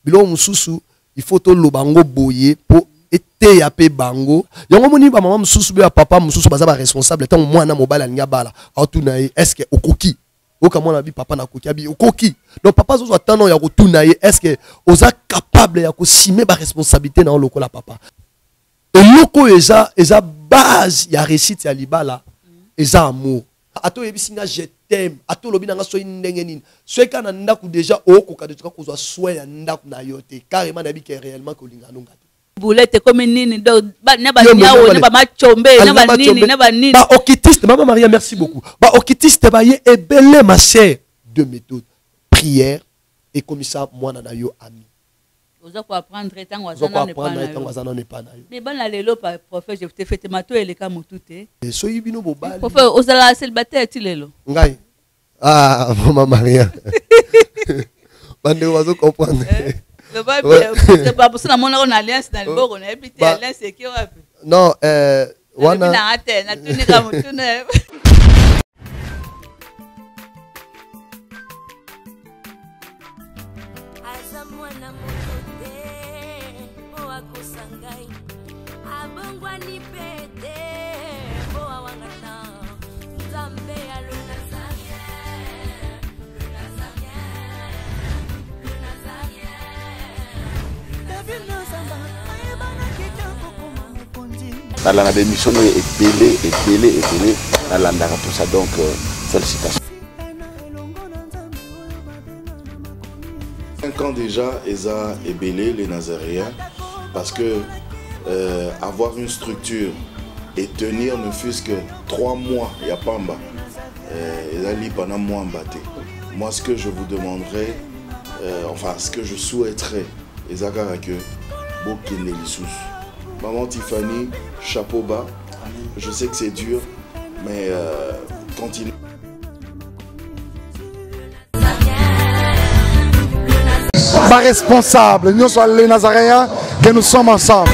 Bilo mususu il faut to lobango boye pour ete ya pe bango. Yango moni ba maman mususu be papa mususu baza ba responsable tant mwana mobile alinga bala. Autuna est-ce que okoki oka mwana bi papa na koki abi okoki. Donc papa zo attendant ya kotuna est-ce que oza capable ya ko simer ba responsabilité na lokola papa. Et loko eza base ya réussite ya libala eza amour. Ato yebisinga je t'aime, ato lobi nanga soyi ndenge nini. Soyi kana ndaku déjà okoka de tuka kozwa soin ya ndaku na yote. Carrément nabi ke réellement ko linga nonga. Boulette comme nini do na ba nyawo na ba machombe na ba nini na ba nini. Ba okitiste maman Maria merci beaucoup. Ba okitiste ba ye ebele ma chère de méthode prière et comme ça moi na yo ami. Oza ko apprendre tant wazana ne pas na yo. Mais ban la lelo pa prophète je te fête mato eleka mutute. Soyi bino bobali. Prophète ozala célibataire ti lelo. Ngai. Ah maman Maria. Bande wazo comprendre. Le c'est pas pour ça mon on alliance dans le bord on a habité alliance c'est qui wapi. Non wana na ate na tuni kama tuni. Dans la démission est belé, dans l'andara tout ça donc félicitations. 5 ans déjà, Eza est belé les Nazaréens parce que avoir une structure et tenir ne fût-ce que 3 mois, il y a Pamba, Eza li pendant moi mbaté. Moi ce que je vous demanderais, enfin ce que je souhaiterais, Eza que Bokene Lissous. Maman Tiffany, chapeau bas. Je sais que c'est dur, mais continue. Pas responsable, nous sommes les Nazaréens, que nous sommes ensemble.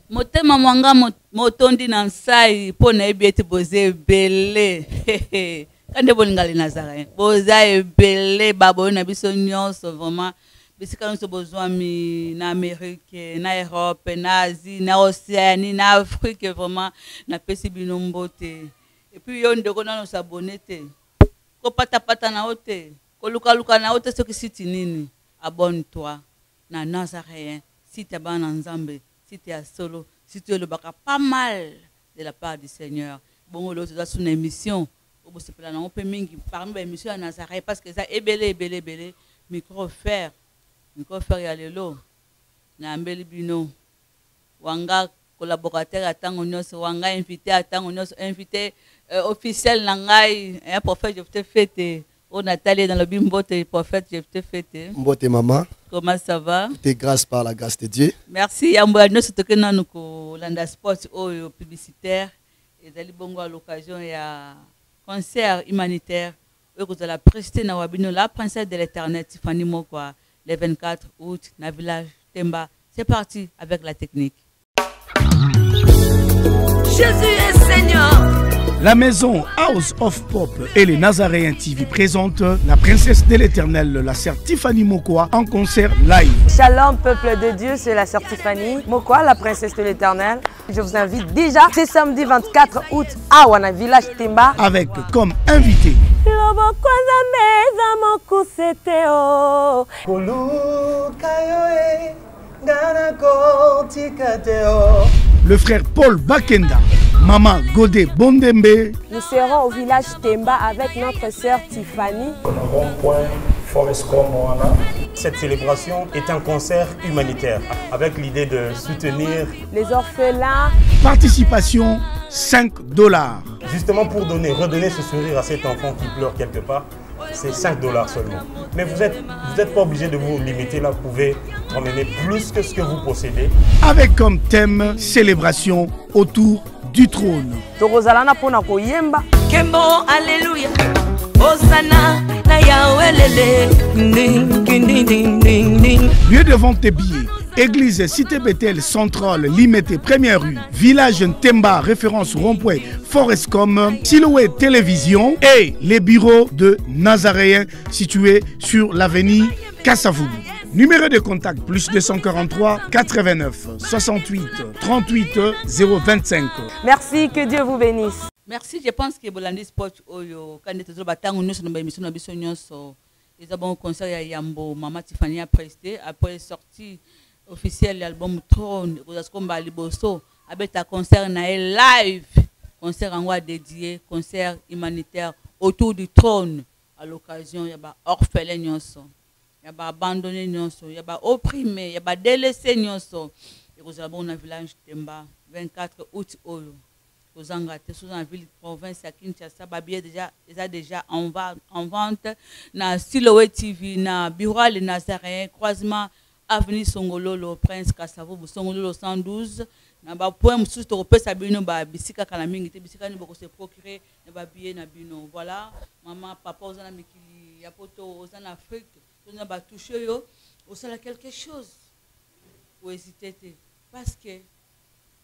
Motema mwanga motondi na nsai po na ebieti boze belé. Quand vous avez Nazaréen, vous avez belé babo na biso nyonso vraiment bisika nous besoin en Amérique, en Europe, en Asie, en Océanie, en Afrique vraiment na pesi bino mbote. Et puis on ndeko na nos abonnés te. Ko pata na ote, ko luka na ote ce que siti nini. Abonne-toi na Nazaréen, si tu es ban Nzambe, si tu es solo, si tu es le baka pas mal de la part du Seigneur. Bon l'autre dans son émission parmi les émissions à Nazareth parce que ça est belé micro fer ya lelo na mbeli bino wanga collaborateur atango nyonso wanga invité atango nyonso invité officiel na ngai un prophète je te fête on Nathalie dans le bimbote prophète je te fête mbote maman comment ça va t'es grâce par la grâce de Dieu merci yambo nyonso tokena nuko landa sport oyo publicitaire et dali bongo à l'occasion ya concert humanitaire vous allez prester na wabino la princesse de l'éternel Tiffany Mokwa le 24 août na village Temba. C'est parti avec la technique. Jésus est Seigneur. La maison House of Pop et les Nazaréens TV présentent la princesse de l'éternel, la sœur Tiffany Mokwa, en concert live. Shalom peuple de Dieu, c'est la sœur Tiffany Mokwa, la princesse de l'éternel. Je vous invite déjà, c'est samedi 24 août à Wana Village Temba. Avec comme invité le frère Paul Bakenda, maman Godé Bondembe. Nous serons au village Temba avec notre sœur Tiffany. Cette célébration est un concert humanitaire avec l'idée de soutenir les orphelins. Participation $5. Justement pour redonner ce sourire à cet enfant qui pleure quelque part. C'est $5 seulement. Mais vous êtes pas obligé de vous limiter là. Vous pouvez emmener plus que ce que vous possédez. Avec comme thème célébration autour du trône. Kembo, alléluia. Hosanna, na Yahweh lele. Lieu de vente des billets Église Cité Bethel Centrale, Limité, première rue. Village Ntemba, référence rond-point Forestcom, Silhouette Télévision et les bureaux de Nazaréens situés sur l'avenue Kassavoubou. Numéro de contact plus 243 89 68 38 025. Merci, que Dieu vous bénisse. Merci, je pense que Bolandi Sport Oyo, quand nous avons une émission ils ont un concert à Yambo, Maman Tiffany a presté, après sortie officielle de l'album Trône, Rosaskomba Liboso, avec un concert live, concert en dédié, concert humanitaire autour du trône, à l'occasion, il y a orphelin, il y a abandonné, il y a opprimé, il y a délaissé, il y a un village Temba, 24 août Oyo. Aux Angleterres, sous la ville de province à Kinshasa, déjà en vente. Na Silhouette TV, na bureau les Nazaréens, croisement avenue Songololo, Prince Kassavoubou, Songololo 112. Na ba point sous tropé sabino ba bisika kana mingi te bisika ni boko se procurer na ba billet na bino. Voilà, maman, papa aux ana mikili ya poto aux en Afrique, on a ba touché yo, au sala quelque chose. Ou hésiter parce que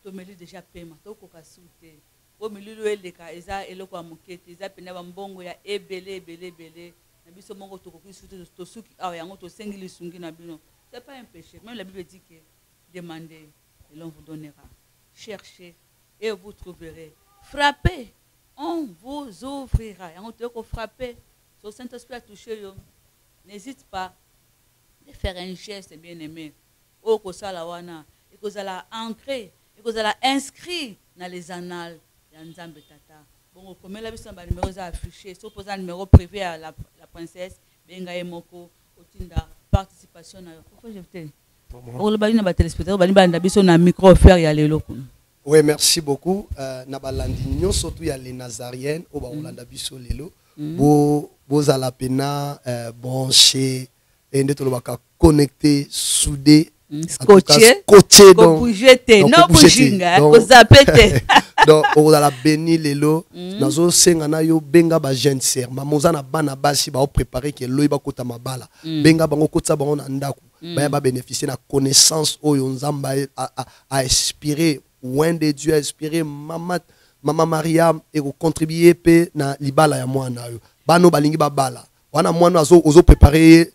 tomeli déjà paiement to ko kasute o mililu eleka eza eloko amukete eza pena ba mbongo ya ebele na biso mongo to ko kisute to suki awa yango to sengili sungi na bino. C'est pas un péché, même la Bible dit que demandez et l'on vous donnera, cherchez et vous trouverez, frappez, on vous ouvrira. Yango to ko frapper, so Saint-Esprit a touché yo, n'hésite pas de faire un geste bien aimé o ko sala wana et ko sala ancré et que vous allez inscrit dans les annales de Nzambe Tata. Bon, comme la mission numéro affiché, si vous posez un numéro privé à la princesse, benga emoko, otinda participation na. Pourquoi je t'ai? On le bali na ba téléspectateur, bali ba ndabiso na micro offert ya lelo. Oui, merci beaucoup. Na balandi nyo surtout ya les Nazariennes au ba olanda biso lelo. Bo ala pena branché et ndeto lo baka connecté soudé. Scotché, donc bougete, non boujinga, ko zapete. Donc on a la béni lelo, nazo senga na yo benga ba jeune sœur, mamoza na bana basi ba préparer que loyi ba kota mabala. Benga bango kota bango na ndaku, ba bénéficier na connaissance oyo nzamba a inspiré, oin de Dieu a inspiré maman Mariam et contribuer pe na libala ya mwana yo. Bano balingi ba bala. Wana mwana ozo préparer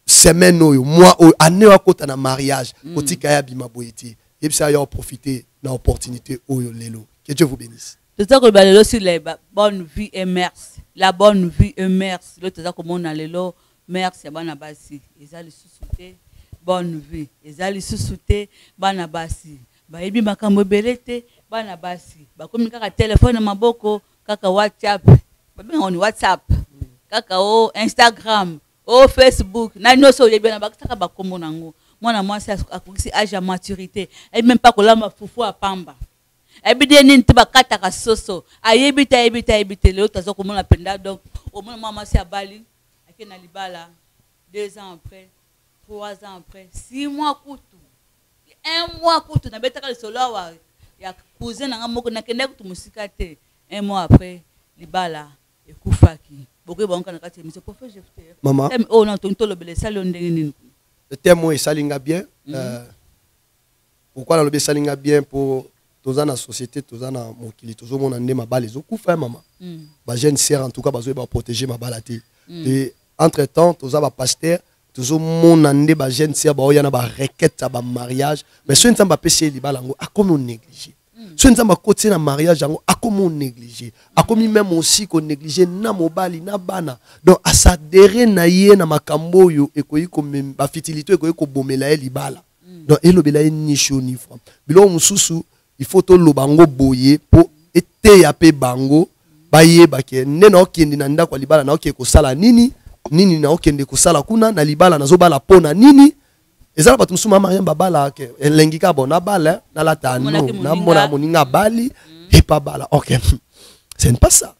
semaine oyo moi année wa kota na mariage otika ya bima boyeti yebisa ya profiter na opportunité oyo lelo que Dieu vous bénisse. Tout ça que balelo sur la bonne vie et merci, la bonne vie et merci le tout ça comme on a lelo merci bana basi ezali susute bonne vie ezali susute bana basi ba yebi makambo belete bana basi ba komi kaka téléphone maboko kaka WhatsApp ba benga on WhatsApp kaka o Instagram au Facebook, na noso yebena bakaka bakombo nango. Mwana mwasi akukisi âge à maturité. Et même pas kolamba fufu a pamba. Ebide nini te bakata ka soso. Ayebita le tazo komona penda donc au moins maman si abali akena libala 2 ans après, 3 ans après, 6 mois kutu. 1 mois kutu na betaka le solo wa ya cousin na moko na kende kutu musika te. 1 mois après libala ekufaki. Maman, le thème est salinga bien. Pourquoi le salinga bien pour tous dans la société, tous dans mon kili, tous mon ande ma balle, les autres fait maman. Bah jeune sœur en tout cas, bah protéger ma balle. Et entre temps, tous à pasteur, tous mon ande bah jeune sœur, bah y en a bah requête bah mariage. Mais si on ne va pas payer les balles, à comment on néglige? Si on va côté na mariage, à comment on néglige? À comment même aussi qu'on néglige na mobali na bana. Donc à s'adhérer na yé na makambo yo et quoi comme ba fitilité quoi ko bomela libala. Donc elo bela ni chaud ni froid. Bilo mususu il faut to lo bango boye pour été ya pe bango baye bake nena okindi na ndako libala na okeko sala nini na okende ko sala kuna na libala na zo bala pona nini. Ezala batu musuma Mariam babala ke elengika bona bala na la tano na mona moninga bali et pas bala. OK. C'est pas ça.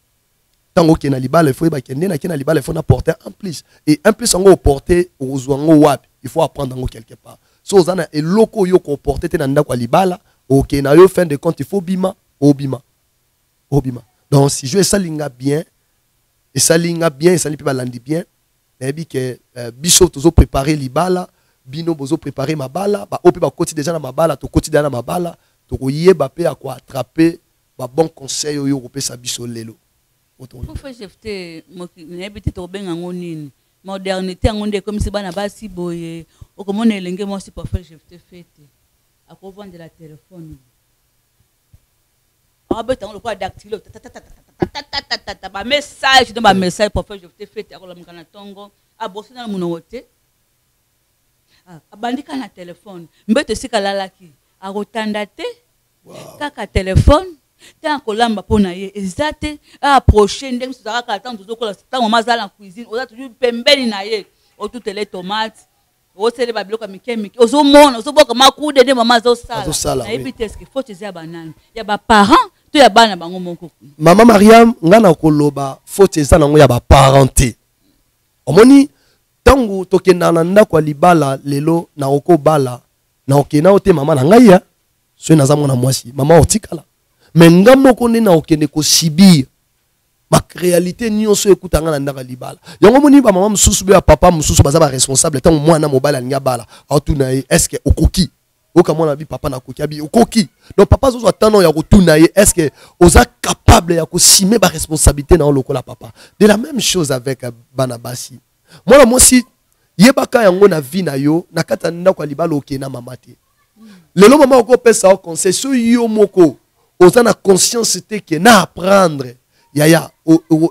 Tango ke na libala il faut ba kende na ke na libala il faut na porter en plus et en plus ngo porter ozwango wapi il faut apprendre ngo quelque part. So ozana eloko yo ko porter te na ndako libala OK na yo fin de compte il faut bima. Donc si je salinga bien et salinga bien et salinga balandi bien et bi que biso tozo préparer libala bino bozo préparer ma bala ba ope ba koti déjà na ma bala to koti déjà na ma bala to koyeba pe à quoi attraper ba bon conseil yo ko pesa biso lelo. Pour faire jeter mo n'habite to benga ngonini modernité ngonde comme si bana basi boye o comme on elenge moi si pour faire jeter fête à quoi vendre la téléphone ah ben on le quoi dactylo ba message dans ba message pour faire jeter fête à ko la mkana tongo a bosser dans mon wote abandika na téléphone mbete sika lalaki a rotanda te kaka téléphone tant kolamba pona ye ezate a approcher ndenge sozaka ka tant tozokola tant mama zala en cuisine oza toujours pembeni na ye o toutes les tomates o sele ba biloko mikemiki ozomona ozoboka makude de mama zosala na ebite eske faut tezia banani ya ba parents to ya bana bango moko. Mama Mariam ngana koloba faut tezia nango ya ba parenté omoni tangu tokenda na ndako ya libala lelo na oko bala na okena ote mama na ngai ya so naza mwana mwasi mama otikala mais nga moko nde na okende ko sibir ma réalité nyonso ekutanga na ndako ya libala yango moni ba mama mususu be ya papa mususu baza ba responsable tangu mwana mobala alinga bala otuna ye est-ce que okoki oka mwana bi papa na koki abi okoki donc papa zozo atano ya kotuna ye est-ce que oza capable ya ko simer ba responsabilité na lokola papa de la même chose avec banabasi. Moi aussi yebaka yango na vie na yo na kata ndako libala okena mama te lelo mama oko pesa conseil so yo moko oza na conscience te que na apprendre yaya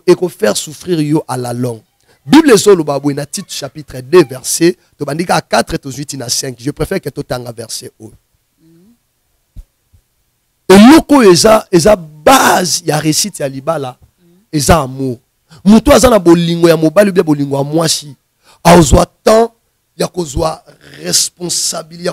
et ko faire souffrir yo à la longue. Bible solo babou na Tite chapitre 2 verset to bandika 4 to 8 na 5 je préfère que to tanga verset 1 et loko eza base ya réussite ya libala eza amour. Mutu azana bolingo ya mobali bia bolingo ya mwasi azwa temps ya kozwa responsabilité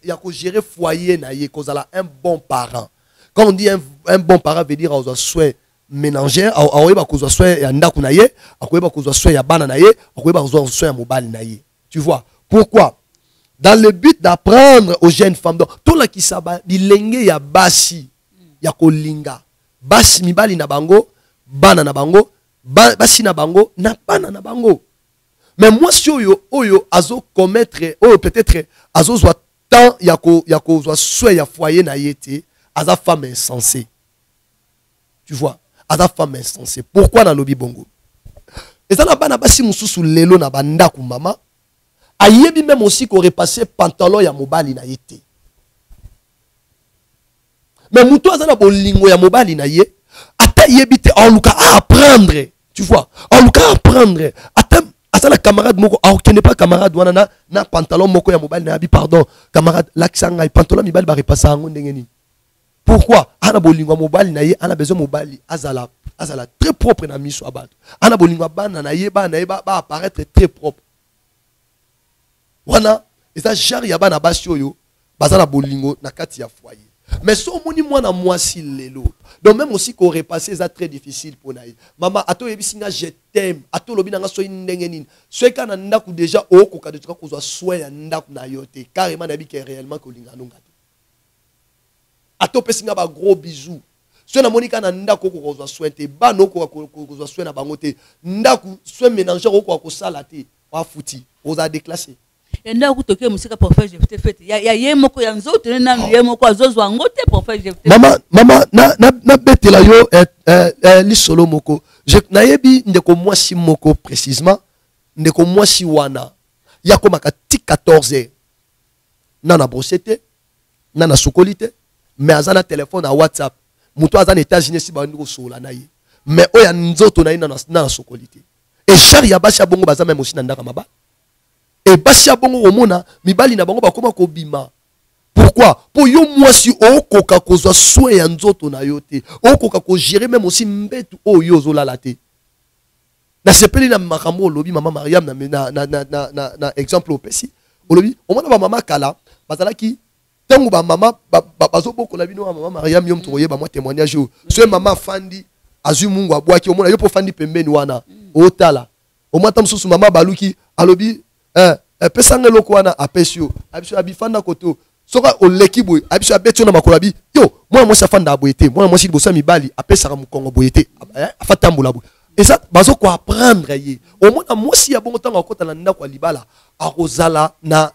ya ko gérer foyer na ye kozala un bon parent. Quand on dit un bon parent veut dire azwa soin ménagère aoyeba kozwa soin ya ndaku na ye akoyeba kozwa soin ya bana na ye akoyeba kozwa soin ya mobali na ye. Tu vois pourquoi dans le but d'apprendre aux jeunes femmes donc to la kisaba bilenge ya basi ya kolinga basi mibali na bango bana na bango basi na bango na bana na bango mais moi si oyo azo commettre oyo peut-être azo zwa temps ya ko zwa soin ya foyer na yete aza femme insensée. Tu vois aza femme insensée. Pourquoi na lobi bongo eza na bana basi mususu lelo na banda ku mama ayebi même aussi ko repasser pantalon ya mobali na yete mais muto aza na bolingo ya mobali na ye ata yebite en luka apprendre. Tu vois, en tout cas apprendre. Attends, la camarade moko, qui n'est pas camarade, wana na pantalon moko ya mobile na abi pardon, camarade l'accent ay pantalon mobile ba repasser ngo ndengeni. Pourquoi? Ana bolingo mobile na ye, ana besoin mobile azala très propre na miso abato. Ana bolingo bana na ye ba apparaître très propre. Wana, eza genre ya bana basi oyo, bazana bolingo na kati ya foyer. Mais so moni mwana mwasi lelo. Donc même aussi qu'on repasse ça très difficile pour naï. Maman ato yebisinga je t'aime. Ato lobi nanga so ndengenine. So kana ndaku déjà o ko ka de tuka ko zo soin ya ndaku na yote. Carrément nabi que réellement ko linga nonga. Ato pesinga ba gros bisous. So na monika na ndaku ko zo soin te ba no ko zo soin na bangote. Ndaku soin mélanger ko sala te. Wa futi. Oza déclassé. Enda kutoke musika pour faire jeter fête ya yemoko ya nzoto na yemoko azozwa ngote pour faire jeter. Mama na betela yo li solo moko je nayebi ndeko mwasi moko précisément ndeko mwasi wana ya komaka ti 14 nana brossete nana sokolite mais azana téléphone à WhatsApp muto azana États-Unis si ba ndiko sola na ye mais oya nzoto na ina na sokolite et chari ya basi bongo baza même aussi na ndaka maba. Et basi bongo omona mibali na bango bakoma ko bima. Pourquoi? Pour yo mwasi okoka kozwa soin ya nzoto na yote. Okoka ko gérer même aussi mbetu oyo zolala te. Na sepeli na makambo lobi mama Mariam na exemple au pesi. Olobi omona ba mama kala bazalaki tangu ba mama bazo boko la bino mama Mariam yom toye ba moi témoignage. So mama fandi azu mungu abwaki omona yo po fandi pembeni wana. Otala. Omona tamsusu mama baluki alobi pesanga loko wana apesio abiso abifanda koto soka olekiboy abiso abetio na makolabi yo mwana mwasi afanda aboyete mwana mwasi libosa mibali apesaka mukongo boyete afatambula boy Et ça, bazo ko apprendre yé. Au moins, moi si ya bon temps encore dans la kwa libala, a rosala na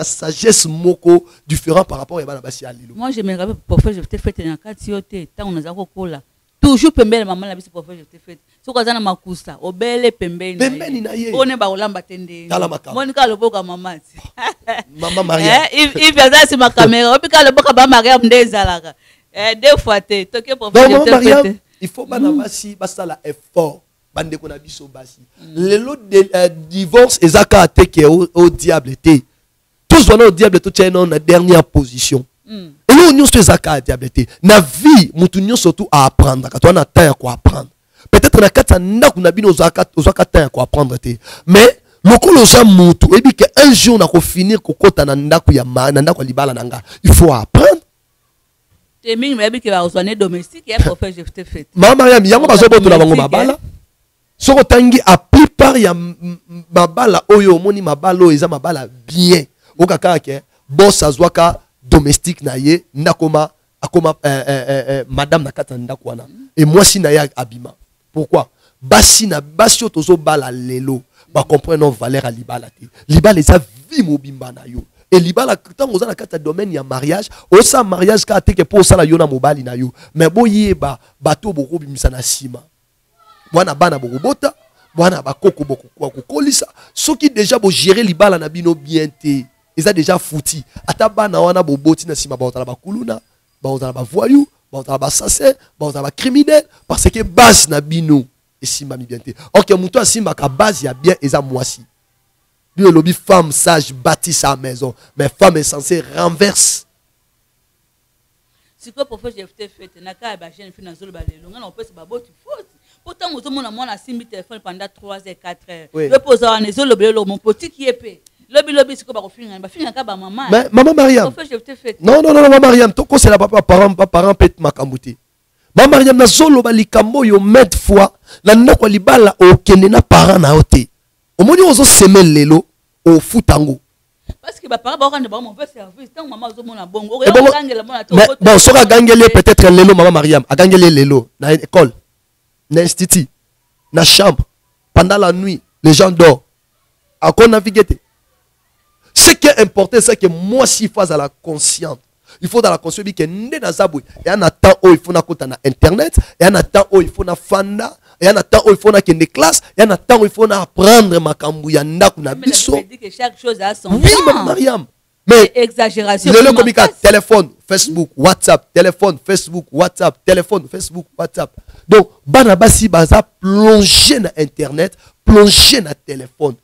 sagesse moko différent par rapport à bana basi alilo. Moi je me rappelle parfois je t'ai fait na katiote, tant on a kola. Toujours pembele maman la bisi parfois je t'ai fait. So kwa zana makusa, obele pembele. Pembele na ye. On est ba olamba tende. Monica loboka maman. Maman Maria. Il faisait sur ma caméra, puis quand loboka ba Maria ndezalaka. Deux fois te, toke parfois je t'ai fait. Il faut bana basi basa la effort bande ko na biso basi le lot de divorce ezaka ateke au diable té tous wana au diable tout tient na dernière position et nous nyonso ezaka diable té na vie mutu nyonso surtout à apprendre ka to na temps ko apprendre peut-être na kata ndaku na bino ozaka temps ko apprendre té mais lokolo za mutu ebi que un jour na ko finir ko kota na ndaku ya na ndaku libala nanga il faut apprendre. Domestique, Maman Mariam, yango bazoboto na bango mabala. Soko tangi a plupart ya mabala oyo moni mabala oyo eza mabala bien. Okaka ke boss azwaka domestique na ye nakoma akoma madame na kata ndako wana. Et moi si na ya abima. Pourquoi? Basi otozo bala lelo ba comprendre nos valeurs à libala te. Libala eza vie mobimba na yo. Et libala tant aux na domaine ya mariage au sa mariage ka teke pour ça la yona mobali na yo mais boye bato boko bimisa na sima bwana bana boko bota bwana bakoko boko kwa kolisa soki déjà bo gérer libala na bino bien te ils a déjà fouti ata bana wana boboti na sima ba otala bakuluna ba otala ba voyou ba otala ba assassin ba otala ba criminel parce que base na bino et sima mi bien te OK muto asima ka base ya bien eza moisi. Le lobby femme sage bâtit sa maison, mais femme est censée renverse. Si quoi pour faire j'ai fait naka ba jeune fille na zolo ba lelo ngana opesa ba boti faute. Pourtant moto mona mona simbi téléphone pendant 3 heures 4 heures. Le poser en zolo belo mon petit qui est pe. Lobby si quoi ba ko finga ba finga ka ba maman. Mais maman Mariam. Non maman Mariam, to ko c'est la papa parent pet makambuti. Maman Mariam na zolo ba likambo yo met fois na ndako libala o kende na parent na ote. Au moins on s'aime lelo au foutango. Parce que papa ba rendre mon père service tant maman zo mona bongo. Bon sera gangele peut-être lelo maman Mariam a gangele lelo na école na institut na chambre pendant la nuit les gens dorment à quoi naviguer. Ce qui est important c'est que moi si face à la conscience il faut dans la conscience que ndé na zabou et en temps où il faut na kota na internet et en temps où il faut na fanda et en temps où il faut na kende classe et en temps où il faut na apprendre makambu ya ndaku na biso. Que chaque chose a son oui maman Mariam mais exagération le communicat téléphone Facebook WhatsApp téléphone Facebook WhatsApp téléphone Facebook WhatsApp donc bana basi baza plonger na internet plonger na téléphone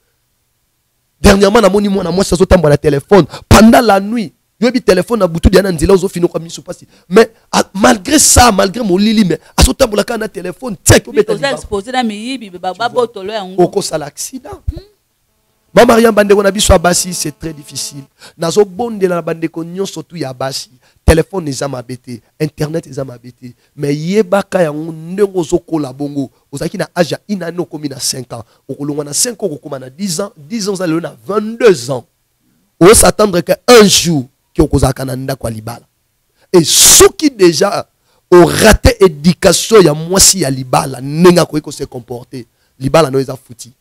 dernièrement na moni moi na moi ça zotambo na téléphone pendant la nuit. Le téléphone a boutou diana nzela ozo fino kwa miso pasi mais malgré ça malgré mon lili mais asota bolaka na téléphone tiens ko beta exposé na miyibi baba botolo yango oko sala accident. Ba Mariam bande ko na biso abasi c'est très difficile nazo bondela na bande ko nyonso tu ya basi téléphone eza mabete internet eza mabete mais yebaka yango ndenge zo kola bongo ozaki na âge inano komi na 5 ans okolongwa na 5 ans okoma na 10 ans za lelo na 22 ans on s'attendre qu'un jour qui ont causé Canada quoi libala et ceux qui déjà ont raté éducation il y a moi si ya libala nenga ko se comporter libala no eza fouti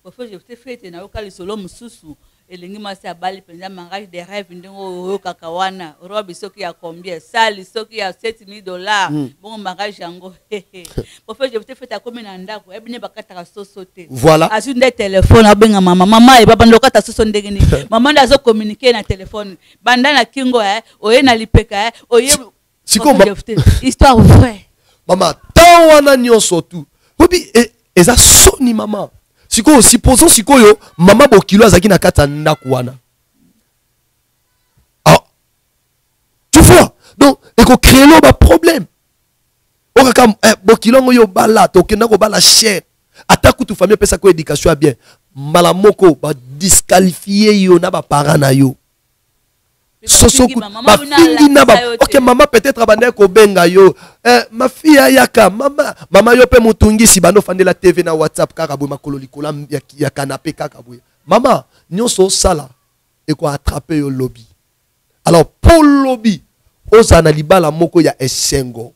parfois je te fait na okali solo mususu elengi masi abali penza mangage des rêves ndingo kakawana robe soki ya combien sali soki ya $7,000 bon mangage yango parfois je te fait comme na ndako ebine bakata sosote voilà asunde téléphone abenga mama e baba ndokata soso ndengeni mama ndazo communiquer na téléphone banda na kingo oye na lipeka oye siko histoire vraie mama tawana nyonso tu obi eza soni mama siko supposons siko yo mama bokilo azaki na kata ndako wana tu vois donc eko créer lo ba problème okaka bokilo ngo yo bala to kenda ko bala cher ataku tu famille pesa ko éducation bien mala moko ba disqualifier yo na ba parents na yo sosoku ba fingi na ba OK maman peut-être abande ko benga yo ma fille ayaka mama yo pe mutungisi bano fandela TV na WhatsApp kaka boy makolo likola ya canapé kaka boy mama nyonso sala et ko attraper yo lobby alors pour lobby ozana libala moko ya esengo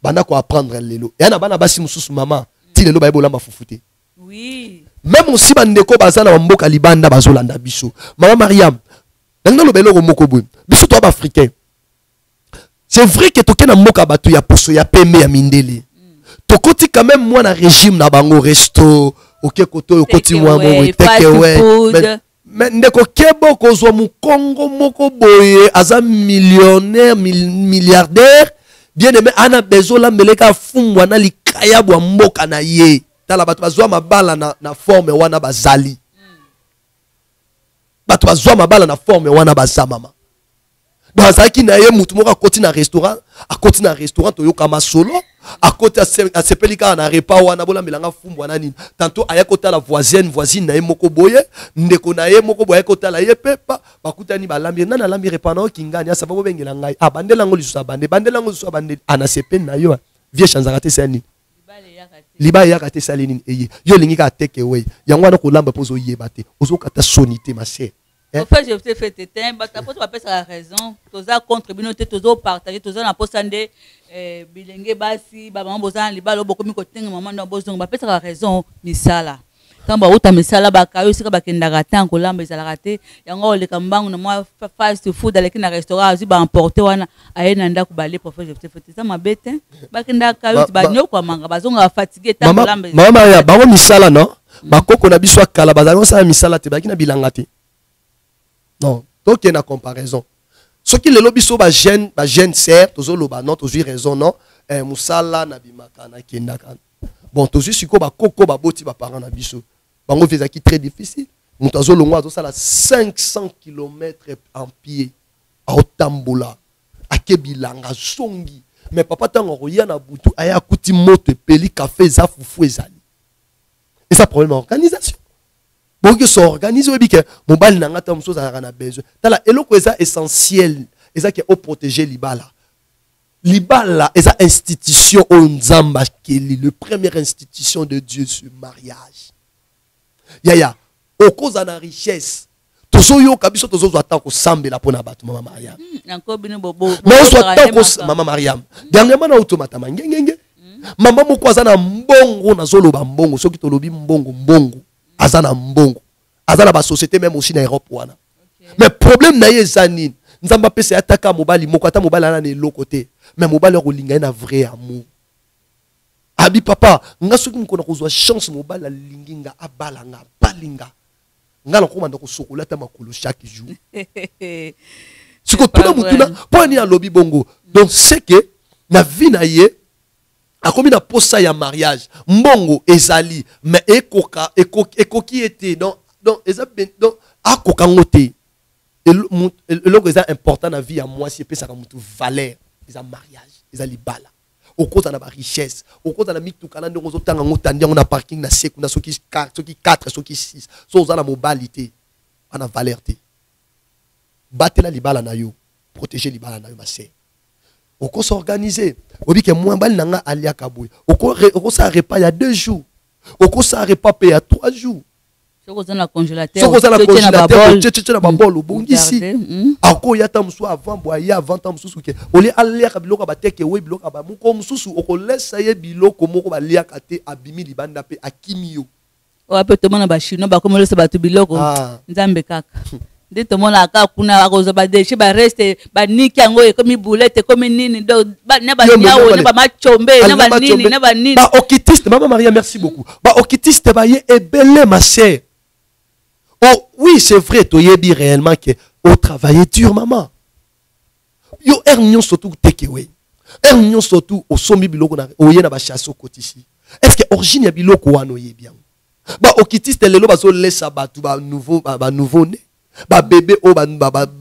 bana ko apprendre lelo ya na bana basi mususu mama ti lelo ba bolamba fufute. Oui. Même aussi bandeko bazala wa mboka libanda bazolanda biso. Maman Mariam, nanga lobelo ko moko boy. Biso to ba africain. C'est vrai que toke na mboka batu ya poso ya pembe ya mindele. Tokoti quand même moi na régime na bango resto, OK koto okoti moi mo take away. Mais ndeko kebo kozwa mu Congo moko boye aza millionnaire milliardaire bien aimé ana bezola meleka fumbwa na likaya bwa mboka na ye. Tala bato bazwa mabala na forme wana bazali. Bato bazwa mabala na forme wana bazamama. Bazaki na ye mutu moko akoti na restaurant toyoka masolo akoti asepelika na repas wana bola melanga fumbwa na nini. Tantôt ayakota la voisine na ye moko boye ndeko na ye moko boye akota la ye pepa bakutani balambi nana lambi repas na kingani asa babo bengela ngai bandela ngo lisusa bandela ngo lisusa bande ana sepen na yo vie chanzaka te sani. Liba ya kate salini eye yo lingi ka take away yango wana ko lamba pozo yeba te ozo kata sonité ma sœur. En fait, je t'ai fait tétin, bah ta pote m'appelle ça la raison. Toza contribuer, toza partager, toza na postande bilenge basi, ba maman bozan liba lo boko mi kotenga maman na bozong m'appelle ça la raison misala. Quand ba uta misala ba kayo sika ba kenda gata ko lamba ezala raté, yango le kambangu na moi fast food avec na restaurant azi ba emporter wana ayena nda ko bale prophète je t'ai fait ça ma bête ba kenda kayo ba nyoko manga bazonga fatigué ta lamba. Maman ya ba misala non? Ba koko na biso kala bazango sa misala te ba kina bilanga te. Non, donc il y a une comparaison. Ce qui est le lobby sur ba jeune sert, toujours le non, toujours raison non. Musala na bimaka na kendaka. Bon, toujours siko ba koko ba boti ba parents na biso. Bango fait ça qui très difficile. Mutazo longo azo sala 500 km en pied à Otambola, à Kebilanga songi. Mais papa tango roya na butu aya kuti moto peli café za fufu ezali. Et ça problème organisation. Bon que ça organise oui que mobile nanga ta muso za na besoin. Tala eloko eza essentiel, eza que au protéger libala. Libala eza institution au nzamba keli, le première institution de Dieu sur mariage. Yaya, au cause de la richesse. Tozo yo kabiso tozo zo atako sambela pona batu mama Mariam. Encore bino bobo. Mais zo atako mama Mariam. Dernièrement na automata mangengenge. Mama moko azana mbongo na zolo ba mbongo soki tolobi mbongo. Azana mbongo. Azana ba société même aussi na Europe wana. Mais problème na ye zanine. Nzamba pese ataka mobali moko ata mobali na ne lokote. Mais mobali ko linga na vrai amour. Abi papa, nga soki mko na kozwa chance mobali linginga abalanga balinga. Nga na komanda ko sokola ta makolo chaque jour. Siko tuna mutuna poni ya lobby bongo. Donc c'est que na vie na ye akomi na posa ya mariage mbongo ezali mais ekoki était donc eza donc akoka ngote eloko eza important na vie ya moi si pesa ka mutu valeur eza mariage eza libala okoza na ba richesse okoza na mituka na ndongo zotanga ngotandi ngo na parking na seku na soki 4 soki 6 so oza na mobilité ana valeur te batela libala na yo protéger libala na yo ma sœur. Oko s'organiser. Obi ke moi bal nanga alia kaboy. Oko sa repas il y a 2 jours. Oko sa repas il y a 3 jours. Soko za na congélateur. Soko za na congélateur. Tu na babol bongisi. Ako yata musu avant boye avant temps musu ke. Oli alia ka biloko ba teke we biloko ba muko mususu oko laisse ye biloko moko ba lia kate abimi libanda pe akimio. O apeto mona ba chino ba komo lesa ba tu biloko. Nzambe kaka. Dès tout le monde a kuna akozo ba déchet ba reste ba niki yango comme boulette comme nini donc ba na ba nyao na ba machombe na ba nini ba okitiste maman Maria merci beaucoup ba okitiste ba ye ebele ma sœur. Oh oui c'est vrai to yebi réellement que au travailler dur maman yo ernion surtout takeaway ernion surtout au sombi biloko na oye na ba chasse au kotisi est-ce que origine ya biloko wano ye bien ba okitiste lelo ba zo laisser ba tout ba nouveau né ba bébé o ba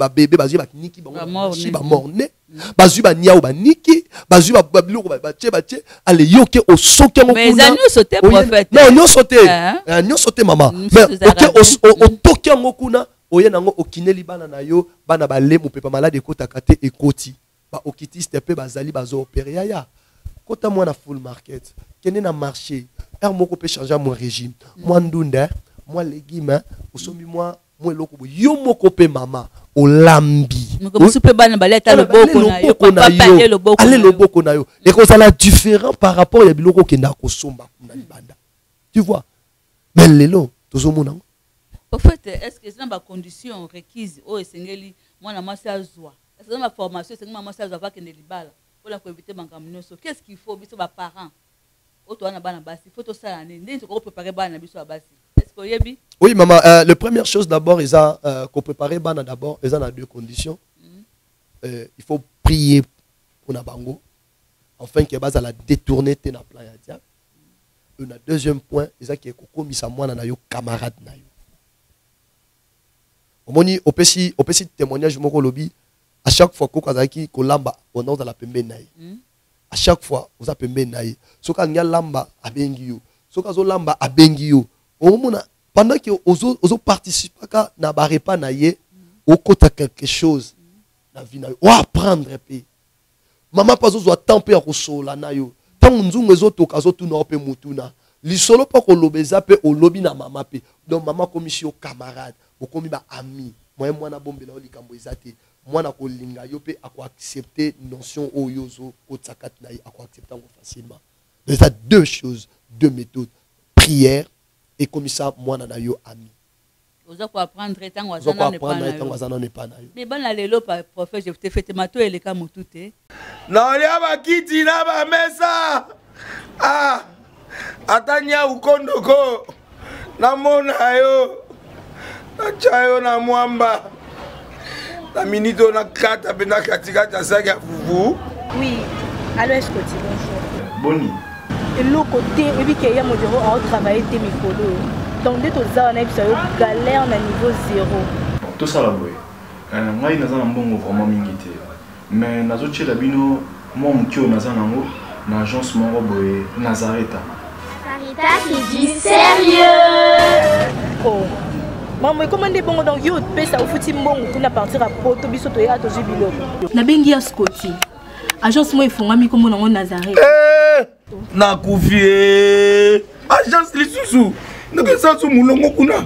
bébé ba ba niki ba morne ba zu ba nia o ba niki ba zu ba biloko ba che allez yoke o soke ngo kuna mais anyo sauté prophète non nyo sauté maman mais OK o toke ngo kuna oye nango okineli bana na yo bana ba lemo pepa malade ekota kate ekoti ba okitiste pe bazali bazo opérer ya kota moi na full market kene na marché moko peut changer mon régime moi ndunda moi légumes osomi moi yo moko pe mama olambi allez le boko na yo et que ça la différent par rapport ya biloko kenda ko somba na libanda tu vois mais lelo tozomona en fait est-ce que c'est dans condition requise o esengeli mwana mwasi azwa est-ce que dans formation c'est mwana mwasi azwa va kende libala pour la éviter bangaminoso qu'est-ce qu'il faut biso ba parents auto na bana basi faut to sala nini ko préparer bana biso basi est-ce que yebi. Oui maman, la première chose d'abord ils a qu'on préparer bana d'abord ils en a deux conditions. Il faut prier pour na bango afin que base à la détourner te na plan ya dia. Le deuxième point ils a qui est kokomisa mwana na yo camarade na yo. Omoni opesi témoignage moko lobi à chaque fois ko kazaki ko lamba on dans la pembe na ye. À chaque fois vous a pembe na ye. Soka nya lamba abengi yo. Soka zo lamba abengi yo. Omona pendant que ozo participe na ba repas na ye au côté quelque chose na vie na yo. O apprendre pe. Maman pas zo temper ko sola na yo. Tant nzungu ezoto kazo tuna ope mutuna. Lisolo pa ko lobeza pe o lobi na mama pe. Donc maman comme si au camarade, o comme ba ami. Moi mwana bombela likambo ezate. Mwana ko linga yo pe ako accepter notion oyozo o tsakat na yi ako accepter facilement. Donc ça deux choses, deux méthodes, prière et comme ça mwana na yo ami. Oza ko apprendre tant wazana ne pas na yo. Mais ban la lelo pa prophète je te fait mato eleka mutute. Na lia bakiti na ba mesa. Ah! Atanya ukondoko. Na mona yo. Na chayo na mwamba. La minute on a 4 pena katikata saga fufu. Oui. Alors est-ce que tu bonjour. Boni. Et l'autre côté, et puis qu'il y a mon bureau à travailler tes micros. Donc dès que tu as un galère na niveau 0. Tout ça là boy. Moi il naza mbongo vraiment mingité. Mais nazo tchela bino moi mukio naza nango na agence moko boy Nazareta. Sarita qui dit sérieux. Oh. Maman, comment est bon donc yo pe ça au fouti mbongo pour partir à Poto biso to ya to jibilo. Na bengi ya Scotty. Agence moi ifongami comme nango Nazareta. Na kufie. Agence lisusu. Ndeke ça su mulongo kuna.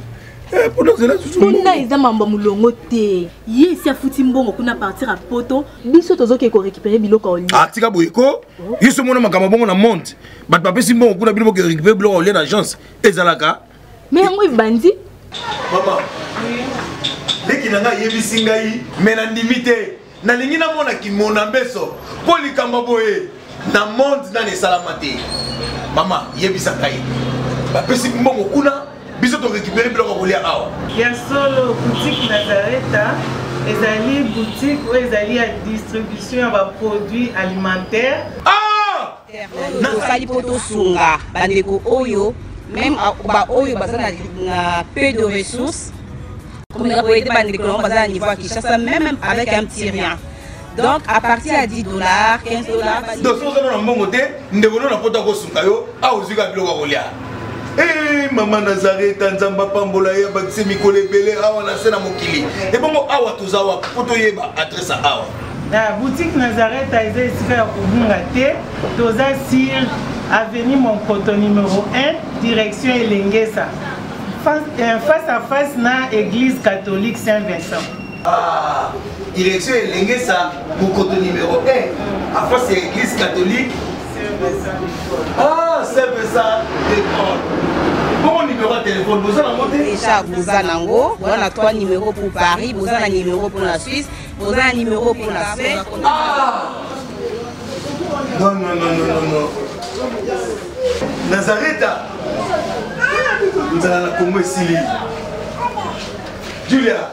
Pour nous là susu. Kuna eza mamba mulongo te. Ye si afuti mbongo kuna partir à Poto biso tozo ke ko récupérer biloko oli. Ah tika boyiko. Yiso mona makamba bongo na monte. Bat papa si mbongo kuna biloko récupérer biloko oli na agence. Ezalaka. Mais yango bandi. Maman, leki nanga yebisi ngai mena ndimite na lingi na mona ki mona beso poli kamba boye na monde na ne salamate. Mama yebisa ngai ba pesi mbongo kuna biso to récupérer biloko kolia awa ya solo boutique Nazareta ezali boutique ou ezali à distribution ya ba produits alimentaires. Ah na poto sunga bandeko oyo même ba oyo bazana na peu de ressources comme la poété bandeko bazana niveau Kinshasa même avec un petit rien. Donc à partir à $10, $15 donc so na mbongo te ndeko na poto ko sunga yo a ozika biloko kolia. Eh maman Nazareta nzamba pambola ya bakise mikole belé awa na sena mokili et bongo awa tozawa poto yeba adresse awa. La boutique Nazareta est ici à Kubungate, Toza Sir, avenue Monkoto numéro 1, direction Elengesa. Face à face na église catholique Saint-Vincent. Ah, direction Elengesa, Monkoto numéro 1, à face à l'église catholique Saint-Vincent. Ah, Saint-Vincent d'école. Bon numéro de téléphone, vous avez monté déjà, vous avez un 3 numéros pour Paris, vous avez un numéro pour la Suisse, vous avez un numéro pour la Suède. Ah non, non, non, non, non, non. Nazareta vous avez la Congo Sili. Julia,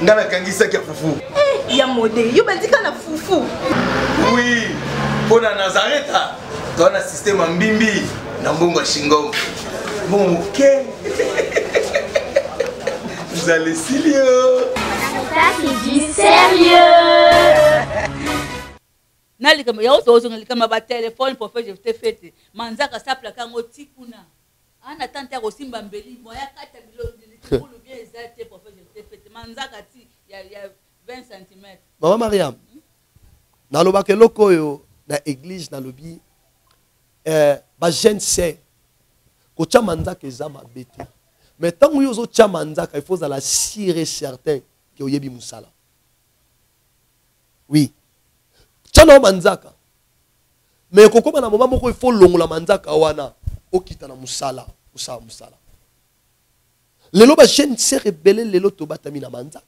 ngana kangisa kia fufu. Eh, ya modé, yo bandika na fufu. Oui, pour la Nazareta, tu as un système en bimbi, na mbongo shingo. Bon, ok. Vous allez sérieux. Ça qui dit sérieux. Nali kama ya ozo kama ba téléphone pour faire je te fête. Manzaka sapla kango tikuna. Ana tante ko simba mbeli moya kata bilo le bien exact pour faire je te fête. Manzaka ti ya 20 cm. Maman Mariam. Na lobake loko yo na église na lobi ba jeune sœur ko chamanzaka ezama bete. Mais tant que vous avez chamanzaka, il faut la sûr et certain que vous avez musala. Oui. Tchana manzaka. Mais kokoma na moment moko il faut longola manzaka wana okita na musala, musala. Lelo ba jeune s'est rebellé lelo to batami na manzaka.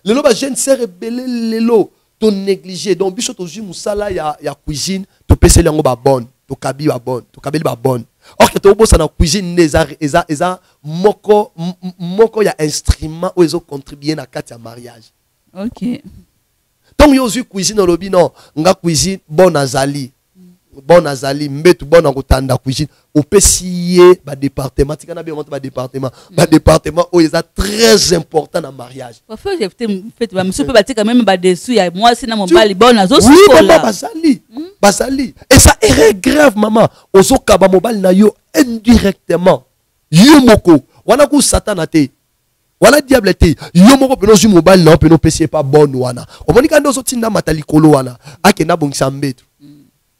Lelo ba jeune s'est rebellé lelo to négligé. Donc biso to ju musala ya cuisine to pese lango ba bonne, to kabi ba bonne, to kabeli ba bonne. Or que to bossa na cuisine eza moko ya instrument ou ezo contribuer na kati ya mariage. OK. Donc yo zu cuisine lobi non, nga cuisine bon azali. Bon azali mbetu bon na kotanda cuisine. Opesiye ba département, tika be monte ba département. Ba département o eza très important na mariage. Parfois j'ai fait ba monsieur peut batika même ba dessus ya moi c'est na mon bali bon azo oui, maman bazali. Bazali. Et ça est grave maman. Ozo kaba mobile na yo indirectement. Yo moko wana ku satana te. Voilà diable te yo moko peno zu mobile na peno pesi pas bonne wana omoni kando zo tinda matali kolo wana akena bongisa mbetu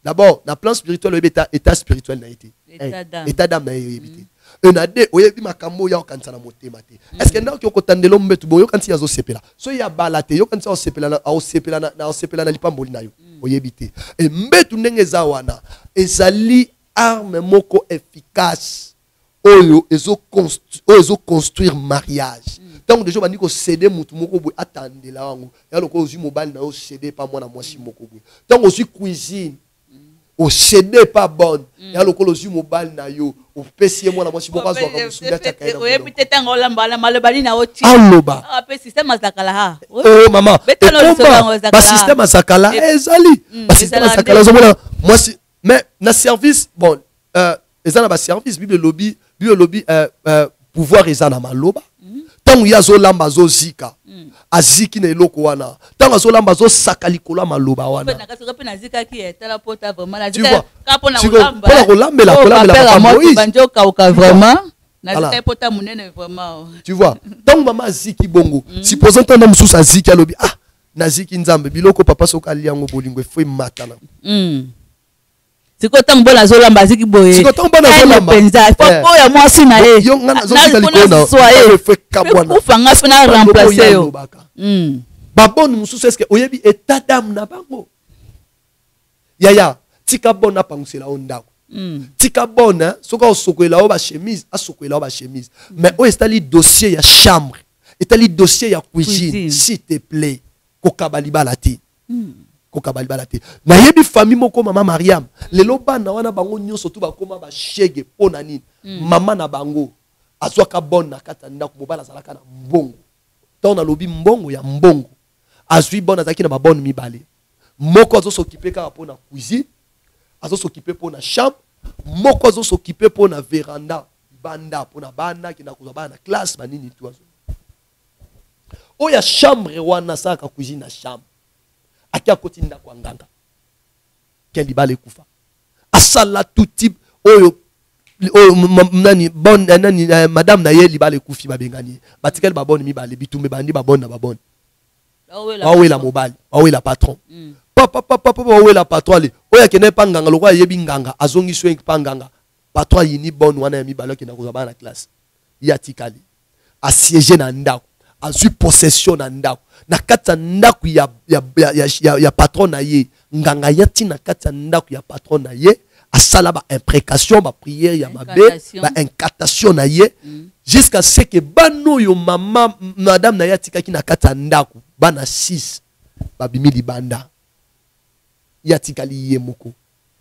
d'abord na plan spirituel état spirituel na été état d'âme na yebité na de oyebi makambo ya okanisa na motema te est-ce que ndako okotandelo mbetu boyo kanti yazo sepela so ya balate yo kanti osepela na lipamboli na yo oyebité et mbetu ndenge za wana ezali arme moko efficace oyo ezo construire mariage. Tant que je vais dire céder mutu moko boy attendre la wango. Ya loko ozu mobile na o céder pas moi na mwasi moko boy. Tant ozu cuisine o céder pas bonne. Ya loko ozu mobile na yo o pesi moi na mwasi moko azo ka musulia ta kaina. Oye peut-être ngolo mbala malobali na oti. Aloba. Ah pe système azakala ha. Oh maman. Ba système azakala ezali. Ba système azakala zo mona mwasi mais na service bon ezana ba service bible lobby pouvoir ezana maloba tangu ya zo lamba zo zika aziki na eloko wana tangu zo lamba zo sakalikolo maloba wana na zika ki etala pota vraiment la zika kapona olamba pona kolambela papa Moïse banjo kauka vraiment na zika pota munene vraiment tu vois tangu mama aziki bongo supposons tanda mususu aziki alobi ah na ziki nzambe biloko papa soka liango bolingo foi matana siko tango bona zolamba ziki boye siko tango bona zolamba penza faut ya mwasi na ye yo ngana zozika likona soye fait kabwana ufanga fina remplacer yo baboni mususu est-ce que oyebi état d'âme na bango yaya tika bona pangusela ondako tika bona soka osokwela o ba chemise asokwela o ba chemise mais o estali dossier ya chambre estali dossier ya cuisine s'il te plaît kokabali balati kokabali balate na yebi famille moko mama Mariam lelo bana wana bango nyonso tu bakoma ba shege pona nini mama na bango azwaka bonne na kata ndako mobala zalaka na mbongo tant na lobi mbongo ya mbongo azwi bonne azaki na ba bonne mibale moko azo s'occuper ka pona cuisine azo s'occuper pona chambre moko azo s'occuper pona veranda banda pona bana kina kuzwa bana classe banini tu azo oya chambre wana saka cuisine na chambre akia kotinda kwa nganga keli bale kufa asala tout type oyo nani bon nani madame na ye libale kufi babengani batikel babone mi bale bitumbe bandi babone na babone wawe la mobile wawe la patron papa wawe la patron le oya kene pa nganga lokwa yebi nganga azongi swe pa nganga patron yini bonne wana ya mi bale kena kozaba na classe ya tikali assiéger na ndako azui possession na ndako na kati ya ndako ya patron na ye nganga yati na kati ya ndako ya patron na ye asala ba imprécation ba prière ya mabe ba incantation na ye jusqu'à ce que bano yo mama madame na yati kaki na kati ya ndako bana 6 babimi libanda yati kali ye moko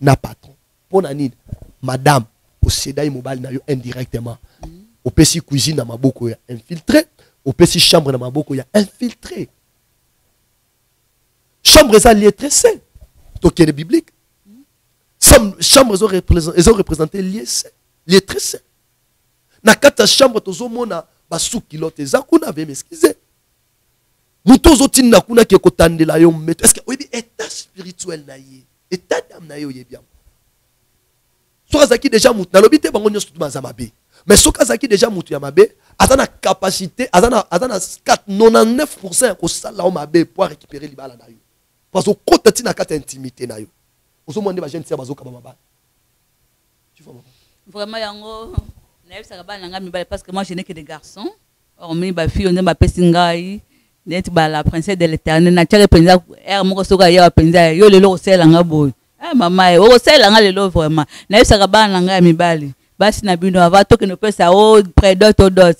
na patron pona nini madame osedai mobile na yo indirectement opesi cuisine na maboko ya infiltré au petit chambre dans ma bouche, il y a infiltré. Chambre, ça lié très sain. Donc, il y a des bibliques. Chambre, ils ont représenté lié très sain. Na kata chambre, tu as mona basu kilote, zakuna ve m'excuser. Mutozo tinna kuna ki ekotande la yo meto. Est-ce que oui état spirituel na ye, état d'âme na yo ye bien. Soit zaki déjà mut na lobite bango nyoso tu mazamabe. Mais ce qui déjà mutu ya mabe, azana capacité, azana 99% ko sala o mabe pour récupérer libala na yo. Parce que côté tina kata intimité na yo. Ozo monde ba jeune tia bazo kaba maba. Tu vois vraiment yango na yebisa ka bana nga mibale parce que moi je n'ai que des garçons. Or mi ba fille on ba pesingai neti la princesse de l'éternel na tchaka penza moko soka ya penza yo lelo osela nga boy mama e osela nga lelo vraiment na yesa ka bana nga mibali basi na bino ava toke no pesa o prédot dot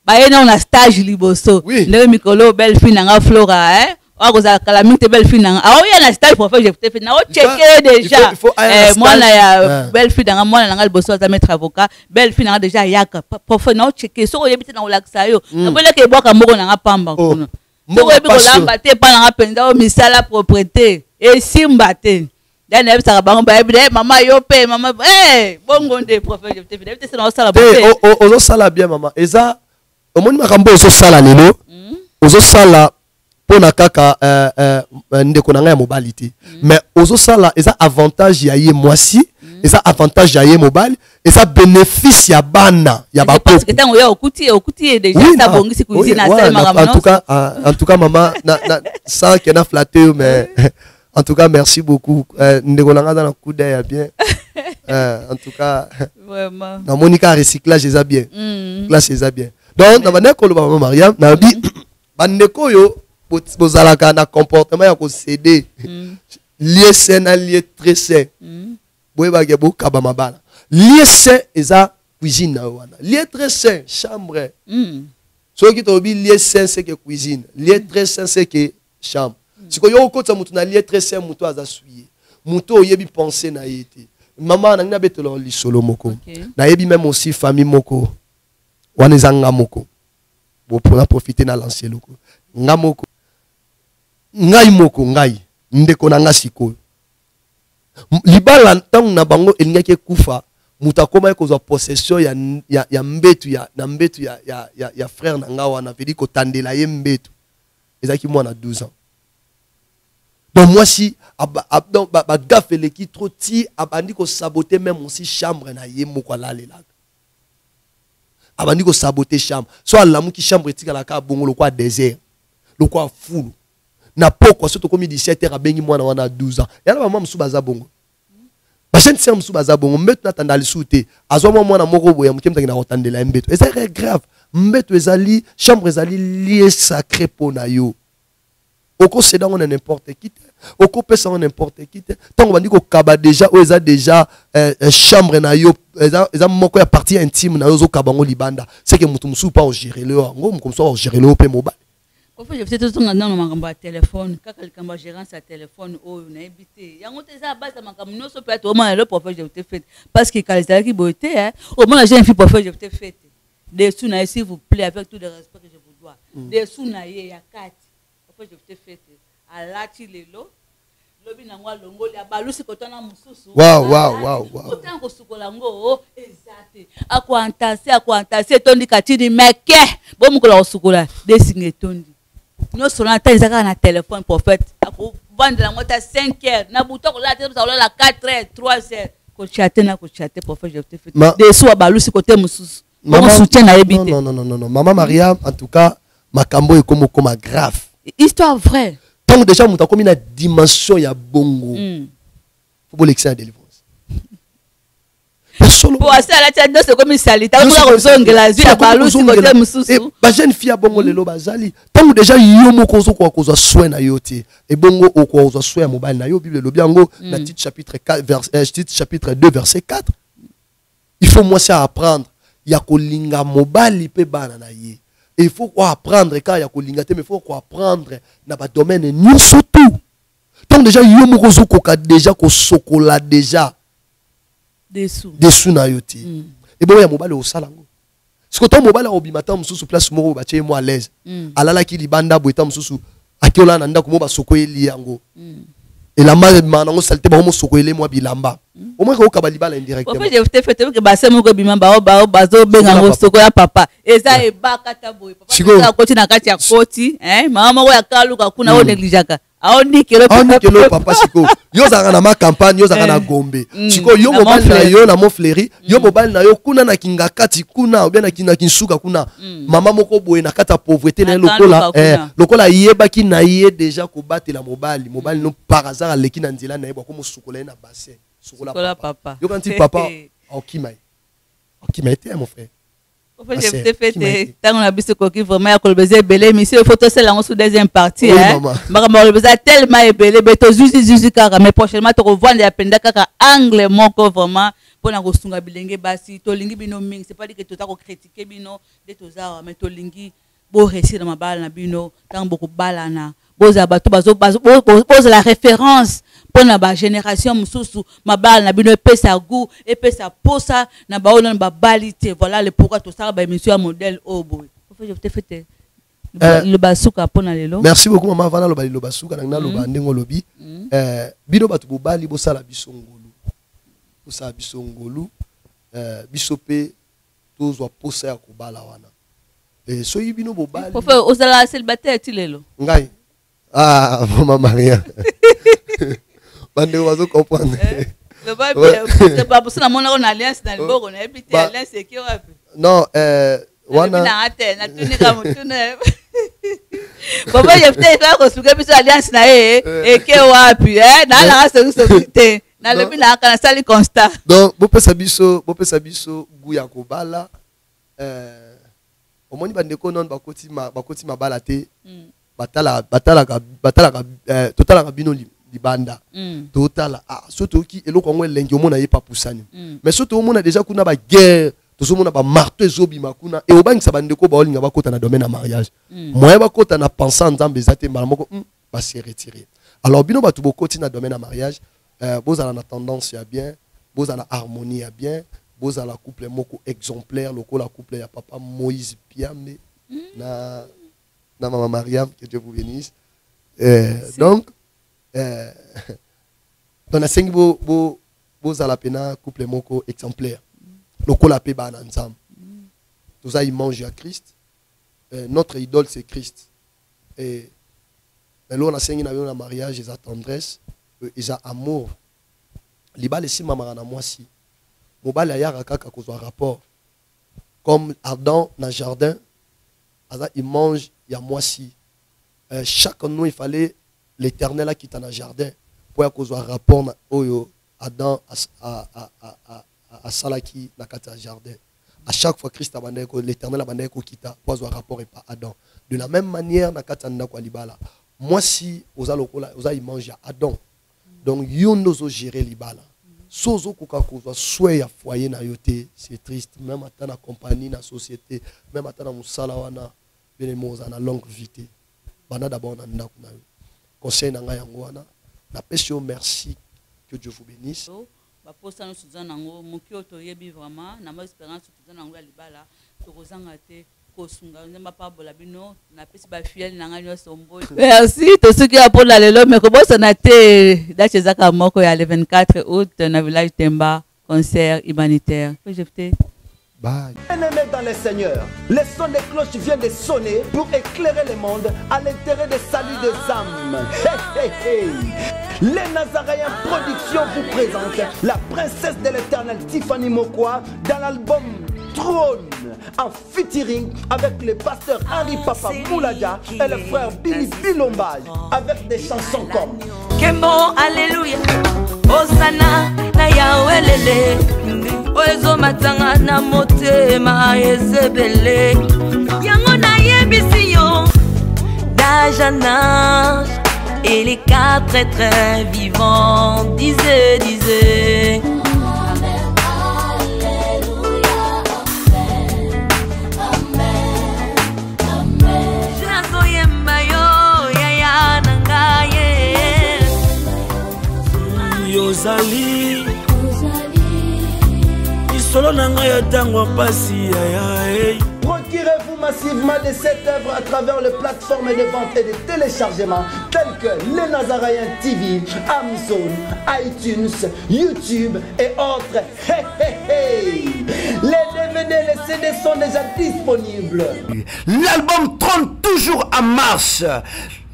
ba yena na stage liboso le mikolo belle fille nga Flora oza calamité belle fille nga ya na stage prophète je te na o checker déjà moi na ya belle fille nga moi na nga liboso za mettre avocat belle fille nga déjà yaka prophète na o checker so yebite na olakisa yo abole ke boka moko na nga pamba kuno so yebi ko lamba te pa na nga penza o misala propriété et simbate dan na bisa bango ba yebi mama yo pe mama bongo nde prophète je te fait te na o sala ozo sala bien mama eza omoni makambo ozo sala lelo ozo sala pona kaka ndeko na nga ya mobali te mais ozo sala eza avantage ya ye mwasi eza avantage ya ye mobali eza bénéfice ya bana ya ba parce que tango ya okuti déjà ça bongisi cuisine na sala makambo en tout cas maman sans que na flatteur mais en tout cas merci beaucoup ndeko na nga dans coup d'œil bien en tout cas vraiment na monika recyclage eza bien classe eza bien donc na bana ko lo maman Mariam na bi bandeko yo bozalaka na comportement ya ko céder lié sain na lié très sain boye ba ke bo kaba mabala lié sain eza cuisine na wana lié très sain chambre so ki to bi lié sain c'est que cuisine lié très sain c'est que chambre siko yo ko tsa mutu na lié très sain mutu aza suye mutu oyebi penser na yete maman na ngina betolo li solo moko na yebi même aussi famille moko wana zanga moko bo pour profiter na lancer loko nga moko ngai moko ngai ndeko na nga sikoyo libala ntango na bango elingaki kufa mutakoma ekozwa possession ya mbetu na mbetu ya frère na nga wana vedi kotandela ye mbetu ezaki mwana 12 ans donc moi si ba gafele ki trop ti abandi ko saboter même aussi chambre na ye moko alalelaka abandi ko saboter chambre so alamu ki chambre etikala ka bongo lokwa désert lokwa fulu na poko soto komi 17h abengi mwana wana 12 ans yana mama musuba za bongo ba jeune sœur musuba za bongo mbeto na tandali sute azwa mwana moko boya mukemta kina kotandela mbeto eza très grave mbeto ezali chambre ezali lié sacré pona yo oko seda on n'importe qui oko pesa on n'importe qui tango bandi ko kaba déjà o eza déjà chambre na yo eza moko ya partie intime na yo zo kabango libanda c'est que mutu musu pas gérer le ngo comme ça gérer le pe mobile. En fait, je sais tout le temps makambo ya téléphone, kaka likambo gérance ya téléphone oyo na ebité. Yango te za base makambo noso peut être au moins le prophète je te fait parce que quand qui beauté au moins la jeune fille prophète je te fait. Dessous na s'il vous plaît avec tout le respect que je vous dois. Dessous na ye ya kati. Prophète je te fait. Alati lelo lobi na ngwa longoli abalusi kotana mususu. Wow. Kotana ko sukola ngo ezate. Akwantase tondi katini meke. Bo mukola ko sukola desinge tondi. Nous sommes en train de téléphone prophète. Vendre la moto à 5h. Na bouton là, tu as la 4h, 3h. Kochate prophète, je te fais. Des sous à balusi côté mususu. Maman soutient na ebité. Non. Maman Maria, en tout cas, makambo est comme grave. Histoire vraie. Donc déjà, nous avons comme une dimension ya bongo. Faut pas l'excès de délivrance. Pour ça la tête c'est comme salita pour kozongela zui ya balusi côté mususu ba jeune fille bongo lelo bazali tango déjà yo moko zo kwa kozwa soin na yo te et bongo okozwa soin mobile na yo bible lo biango na titre chapitre 4 titre chapitre 2 verset 4 il faut moi ça apprendre ya kolinga mobile pe bana na ye et il faut quoi apprendre quand ya kolinga te mais il faut quoi apprendre na ba domaine ni surtout tango déjà yo moko zo koka déjà ko sokola déjà dessous na yoti et bon ya mobile au salango ce que ton mobile au bimata mususu place moko ba tie moi à l'aise alala ki libanda boita mususu akiola na ndako mo ba sokoeli yango et la mal manango salte ba mo sokoeli mo bilamba au moins ko ka balibala indirectement en fait je te fait que ba se moko bimamba ba zo benga ngo sokoya papa eza e bakata boy papa ka koti na kati ya koti mama moko ya kaluka kuna o neglijaka aonikelo papa siko yo zaka na ma campagne yo zaka na Gombe siko yo mobile na yo na Montfleury yo mobile na yo kuna na kingakati kuna ou bien na kinsuka kuna mama moko boye na kata pauvreté na lokola yebaki na ye déjà ko batela mobile no par hasard leki na nzela na yeba ko musukola na bassin sukola papa yo quand papa okimai te mon frère J'ai fait tant on a vu ce coquille vraiment à colbezer belé mais si le photo c'est là en sous deuxième partie hein maman le besoin tellement belé mais to zuzi kaka mais prochainement to revoir les apenda kaka angle moko vraiment pour na kosunga bilenge basi to lingi bino ming c'est pas dire que to ta ko critiquer bino de to za mais to lingi bo réussir dans ma balle na bino tant beaucoup balana boza bato bazo la référence pour la génération mususu ma balle na bino epesa goût epesa posa na baona na balité voilà le pourquoi tout ça ba émission modèle au boy je te fait le basuka pona lelo merci beaucoup maman vana lo bali lo basuka na lo ndengo lobi bino bato bobali bosala bisongolu bosala bisongolu bisope tozwa posa ya kobala wana so yibino bobali faut faire osala célibataire tilelo ngai ah maman Maria bande wazo comprendre le ba c'est pas pour ça mon alliance dans le bord on a habité alliance c'est qui wapi non wana na ate na tuni kama tuni baba yefte fa ko suka biso alliance na ke wapi na la sécurité na le bina kana sali constat donc bo pesa biso gu ya kobala omoni bandeko non bakoti mabala te batala totala bino libanda totala soto ki eloko ngo elengi omona ye papusani mais soto omona déjà kuna ba guerre tozomona ba marteau ezobima kuna e obangisa bandeko ba olinga bakota na domaine na mariage moyen bakota na pensant nzambe ezate mbala moko ba se retirer alors bino batu bokoti na domaine na mariage bozala na tendance ya bien bozala harmonie ya bien bozala couple moko exemplaire lokola couple ya papa Moïse Piamé na maman Mariam, que Dieu vous bénisse. Donc, dans la 5 beaux à la peine, couple moko exemplaire. Le col a payé ensemble. Tout ça, ils mangent à Christ. Notre idole, c'est Christ. Et là, on a 5 dans mariage, ils ont tendresse, ils ont amour. Libal ici, maman, na moi si. Mobile ya rakaka kozwa rapport. Comme Adam dans le jardin, il mange. Il y a moi si chaque année il fallait l'Éternel qui est dans le jardin pour avoir un rapport oyo Adam à Salaki na kata jardin. À chaque fois Christ abandonne l'Éternel abandonne ko kita pour avoir un rapport et pas Adam. De la même manière na kata ndako libala. Moi si oza lokola oza il mange Adam. Donc yo nozo gérer libala. Sozo koka kozwa soit ya foyer na yote, c'est triste même à la compagnie na société, même à na musala wana. Les mots en longue vie. Bana d'abord na ndako na yo. Conseil na nga yango wana. Na pesi merci que Dieu vous bénisse. Ba posa no suzana ngo mukio to yebi vraiment na ma espérance suzana ngo libala to kozanga te kosunga nzamba pa bola bino na pesi ba fiel na nga nyoso mboyi. Merci to suki apola lelo me ko bosa na te dache zaka moko ya le 24 août na village Temba concert humanitaire. Je te Bye. Bien-aimés dans le Seigneur, les sons des cloches viennent de sonner pour éclairer le monde à l'intérêt des saluts des âmes. Hey, hey, hey. Les Nazaréens Productions vous présentent la princesse de l'éternel Tiffany Mokwa dans l'album Trône en featuring avec le pasteur Henri Papa Moulaja et le frère Billy Bilombage avec des chansons comme Kembo Alléluia Osana na Yahweh Oezo matanga na motema ezebele Yango na yebisiyo d'âge en âge et les 4 êtres vivants disaient Yozali Isolo nanga ya tango pasi ya Procurez-vous massivement de cette œuvre à travers les plateformes de vente et de téléchargement telles que Les Nazaréens TV, Amazon, iTunes, YouTube et autres. Hey, hey, hey. Les DVD, les CD sont déjà disponibles. L'album Trône toujours en marche.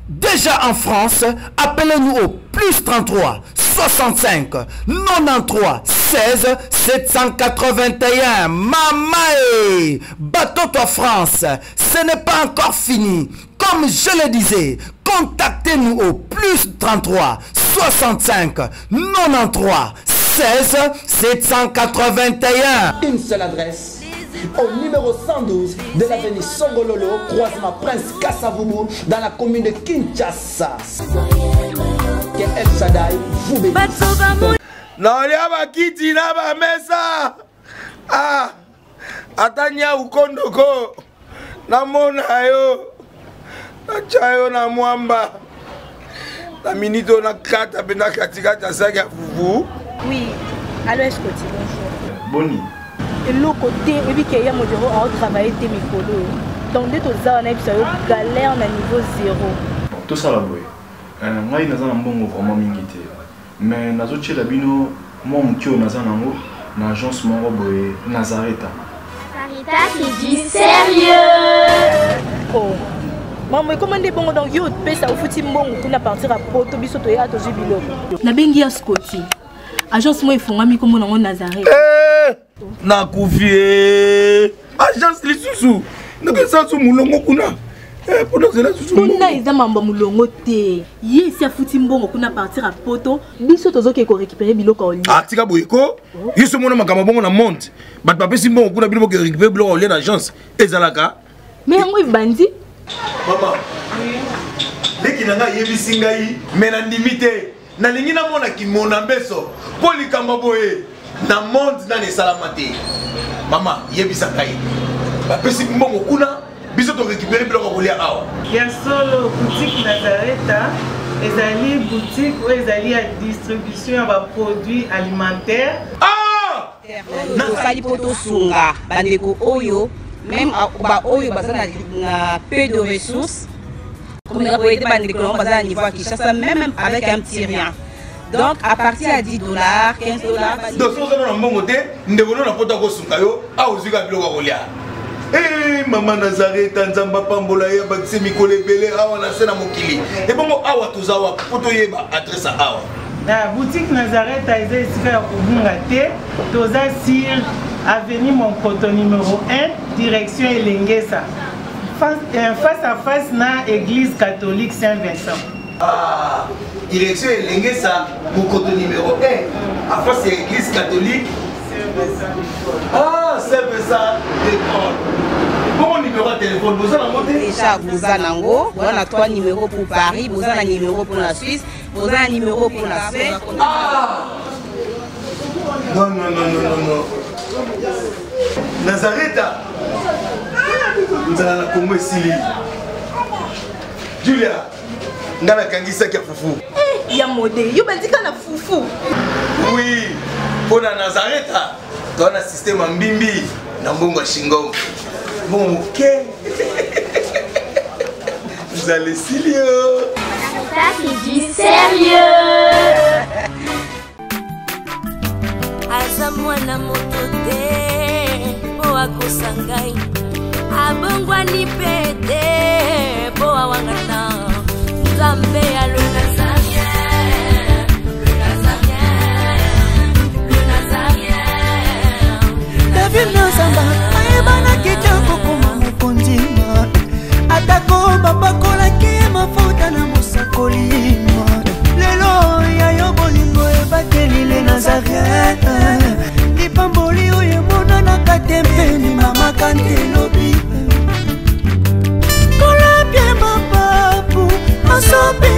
Déjà en France, appelez-nous au plus 33 65 93 16 781. Mamae, bateau en France, ce n'est pas encore fini. Comme je le disais, contactez-nous au plus 33 65 93 16 781. Une seule adresse, au numéro 112 de l'avenue Songololo, croisement Prince Kassavoubou, dans la commune de Kinshasa. Que El Shaddai vous bénisse. Naolia bakiti na ba mesa. Ah. Atanya ukondoko. Namona yo. Achayo na mwamba. La minito na kata bena katikata saka fufu. Oui. Allô, est-ce que tu bonjour. Boni. Et l'autre côté, et puis qu'il y a mon bureau à travailler tes micros. Donc dès que ça on a eu galère na niveau 0. Tout ça là boy. Ngai naza na mbongo vraiment mingi te. Mais nazo tshela bino moi mukio naza nango na agence moko boye Nazareta. Sarita qui dit sérieux. Oh. Maman, comment est bon donc yo pesa au fouti mbongo kuna partir à poto biso to ya to jibilo. Na bengi ya Scotty. Agence moi ifungami comme nango Nazareta. Na kufie. Agence lisusu. Naka sa su mulongo kuna. Pour cela susu. Kuna iza mamba mulongo te. Ye si afuti mbongo kuna partir à poto biso tozo ke ko récupérer biloko oli. Ah tika boyeko. Yeso mona makamba bongo na monte. Bat papesi mbongo kuna biloko ke récupérer biloko oli na agence. Ezalaka. Mais yango ibandi. Maman. Deki nanga yebisi ngai mena ndimite. Na lingi na mona ki mona mbeso. Poli kamba boye. Na monde na ne salamate. Mama yebisa ngai. Bapesi mbongo kuna biso to récupérer biloko kolia awa. Ya solo boutique Nazareta, ezali boutique où ezali à distribution de produits alimentaires. Ah! Nasali poto sunga bandeko oyo même ba oyo bazana na peu de ressources. Comme la boîte bandeko bazana niveau à Kinshasa même avec un petit rien. Donc à partir à $10, $15. Donc si vous avez un bon côté, nous devons nous apporter au sungayo à ozuka biloko kolia. Eh maman Nazareta nzamba pambola ya bakise mikole belé awa na sena mokili. Et bon awa tozawa poto yeba adresse awa. La boutique Nazareta est ici à Kubungate, toza sur avenue Monkoto numéro 1, direction Elengesa. Face à face na église catholique Saint-Vincent. Ah, direction Elengesa, Monkoto numéro 1, à face à l'église catholique Ah, c'est ça, d'école. Bon numéro de téléphone, vous avez monté déjà, vous avez on a 3 numéros pour Paris, vous avez un numéro pour la Suisse, vous avez un numéro pour la Suisse. Ah non, non, non, non, non, non. Nazareta nous allons la Congo Sili. Julia, nous allons la Kangisa qui a foufou. Eh, il y a modé, il y a foufou. Oui, pour la Nazareta, tu as un système en bimbi, dans Bongo Shingo. Bon, ok. Vous allez Silio. Ça qui dit sérieux. Azamwana motote, boa kosangai. Abongwani pede, boa wangana. Zambe ya le Nazarien, le Nazarien, le Nazarien. David Nazamba, ayebana kitoko kuma mukondima. Atako babakola ki mafuta na musakolima. Lelo ya yo bolingo ebakeli le Nazarien. Lipamboli oye mona na katempeni mama kantelobi. Kola pie mapapu, masopi